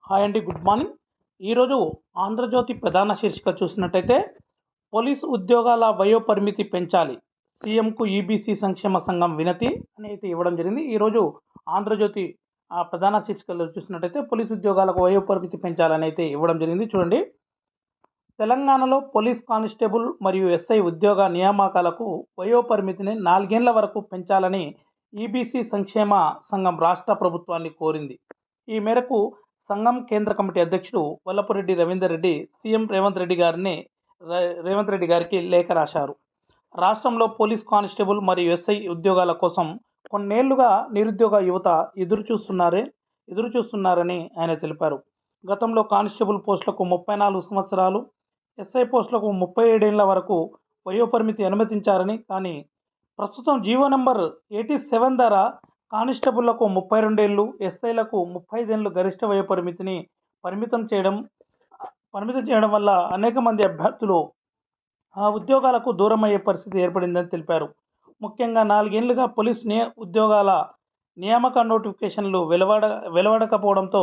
Hi అండి, good morning. ఈరోజు ఆంధ్రజ్యోతి ప్రధాన శీర్షిక చూసినట్టయితే పోలీసు ఉద్యోగాల వయోపరిమితి పెంచాలి, సీఎంకు ఈబీసీ సంక్షేమ సంఘం వినతి అని అయితే ఇవ్వడం జరిగింది. ఈరోజు ఆంధ్రజ్యోతి ప్రధాన శీర్షికలో చూసినట్టయితే పోలీసు ఉద్యోగాలకు వయోపరిమితి పెంచాలని అయితే ఇవ్వడం జరిగింది. చూడండి, తెలంగాణలో పోలీస్ కానిస్టేబుల్ మరియు ఎస్ఐ ఉద్యోగ నియామకాలకు వయోపరిమితిని 4 ఏళ్ల వరకు పెంచాలని ఈబీసీ సంక్షేమ సంఘం రాష్ట్ర ప్రభుత్వాన్ని కోరింది. ఈ మేరకు సంఘం కేంద్ర కమిటీ అధ్యక్షుడు వల్లపురెడ్డి రవీందర్ రెడ్డి సీఎం రేవంత్ రెడ్డి గారికి లేఖ రాశారు. రాష్ట్రంలో పోలీస్ కానిస్టేబుల్ మరియు ఎస్ఐ ఉద్యోగాల కోసం కొన్నేళ్లుగా నిరుద్యోగ యువత ఎదురు చూస్తున్నారని ఆయన తెలిపారు. గతంలో కానిస్టేబుల్ పోస్టులకు 34 సంవత్సరాలు, ఎస్ఐ పోస్టులకు 37 ఏళ్ల వరకు వయోపరిమితి అనుమతించారని, కానీ ప్రస్తుతం జీవో నెంబర్ 87 ద్వారా కానిస్టేబుళ్లకు 32 ఏళ్లు, ఎస్ఐలకు 35 ఏళ్లు గరిష్ట వయోపరిమితిని పరిమితం చేయడం వల్ల అనేక మంది అభ్యర్థులు ఆ ఉద్యోగాలకు దూరమయ్యే పరిస్థితి ఏర్పడిందని తెలిపారు. ముఖ్యంగా 4 ఏళ్లుగా పోలీస్ ఉద్యోగాల నియామక నోటిఫికేషన్లు వెలువడకపోవడంతో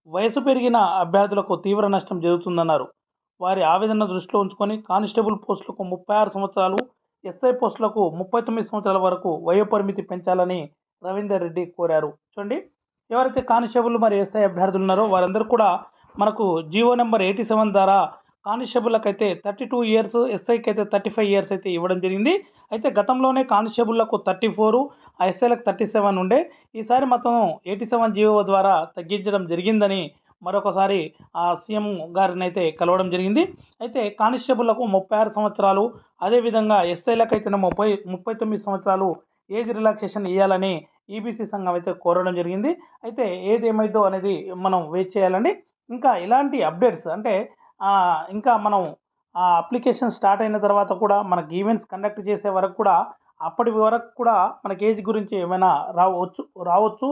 వయసు పెరిగిన అభ్యర్థులకు తీవ్ర నష్టం జరుగుతుందన్నారు. వారి ఆవేదన దృష్టిలో ఉంచుకొని కానిస్టేబుల్ పోస్టులకు 36 సంవత్సరాలు, ఎస్ఐ పోస్టులకు 39 సంవత్సరాల వరకు వయోపరిమితి పెంచాలని రవీందర్ రెడ్డి కోరారు. చూడండి, ఎవరైతే కానిస్టేబుల్ మరియు ఎస్ఐ అభ్యర్థులు ఉన్నారో వారందరూ కూడా మనకు జీవో నెంబర్ 87 ద్వారా కానిస్టేబుల్లకు అయితే 32 ఇయర్స్, ఎస్ఐకి అయితే 35 ఇయర్స్ అయితే ఇవ్వడం జరిగింది. అయితే గతంలోనే కానిస్టేబుల్లకు 34, ఎస్ఐలకు 37 ఉండే. ఈసారి మొత్తం 87 జీవో ద్వారా తగ్గించడం జరిగిందని మరొకసారి సీఎం గారిని అయితే కలవడం జరిగింది. అయితే కానిస్టేబుల్లకు 36 సంవత్సరాలు, అదేవిధంగా ఎస్ఐలకు అయితే 39 సంవత్సరాలు ఏజ్ రిలాక్సేషన్ ఇవ్వాలని ఈబీసీ సంఘం అయితే కోరడం జరిగింది. అయితే ఏదేమైందో అనేది మనం వెయిట్ చేయాలండి. ఇంకా ఇలాంటి అప్డేట్స్ అంటే ఇంకా మనం అప్లికేషన్ స్టార్ట్ అయిన తర్వాత కూడా మనకి ఈవెంట్స్ కండక్ట్ చేసే వరకు కూడా అప్పటి వరకు కూడా మనకి ఏజ్ గురించి ఏమైనా రావచ్చు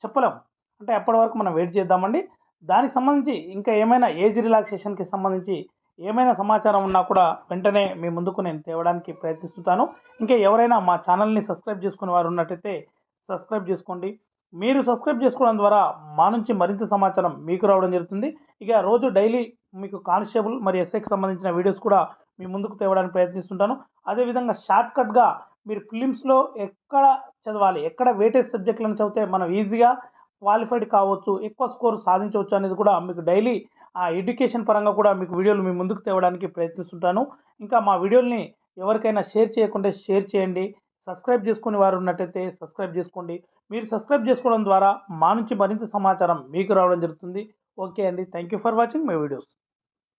చెప్పలేము. అంటే అప్పటి వరకు మనం వెయిట్ చేద్దామండి. దానికి సంబంధించి ఇంకా ఏమైనా ఏజ్ రిలాక్సేషన్కి సంబంధించి ఏమైనా సమాచారం ఉన్నా కూడా వెంటనే మీ ముందుకు నేను తేవడానికి ప్రయత్నిస్తుంటాను. ఇంకా ఎవరైనా మా ఛానల్ని సబ్స్క్రైబ్ చేసుకునే వారు ఉన్నట్టయితే సబ్స్క్రైబ్ చేసుకోండి. మీరు సబ్స్క్రైబ్ చేసుకోవడం ద్వారా మా నుంచి మరింత సమాచారం మీకు రావడం జరుగుతుంది. ఇక రోజు డైలీ మీకు కానిస్టేబుల్ మరియు ఎస్ఐకి సంబంధించిన వీడియోస్ కూడా మీ ముందుకు తేవడానికి ప్రయత్నిస్తుంటాను. అదేవిధంగా షార్ట్కట్గా మీరు ఫిలిమ్స్లో ఎక్కడ చదవాలి, ఎక్కడ వెయిటేజ్ సబ్జెక్టులను చదివితే మనం ఈజీగా క్వాలిఫైడ్ కావచ్చు, ఎక్కువ స్కోర్ సాధించవచ్చు అనేది కూడా మీకు డైలీ ఎడ్యుకేషన్ పరంగా కూడా మీకు వీడియోలు మీ ముందుకు తేవడానికి ప్రయత్నిస్తుంటాను. ఇంకా మా వీడియోల్ని ఎవరికైనా షేర్ చేయకుంటే షేర్ చేయండి. సబ్స్క్రైబ్ చేసుకునే వారు ఉన్నట్టయితే సబ్స్క్రైబ్ చేసుకోండి. మీరు సబ్స్క్రైబ్ చేసుకోవడం ద్వారా మా నుంచి మరింత సమాచారం మీకు రావడం జరుగుతుంది. ఓకే అండి, thank you for watching my videos.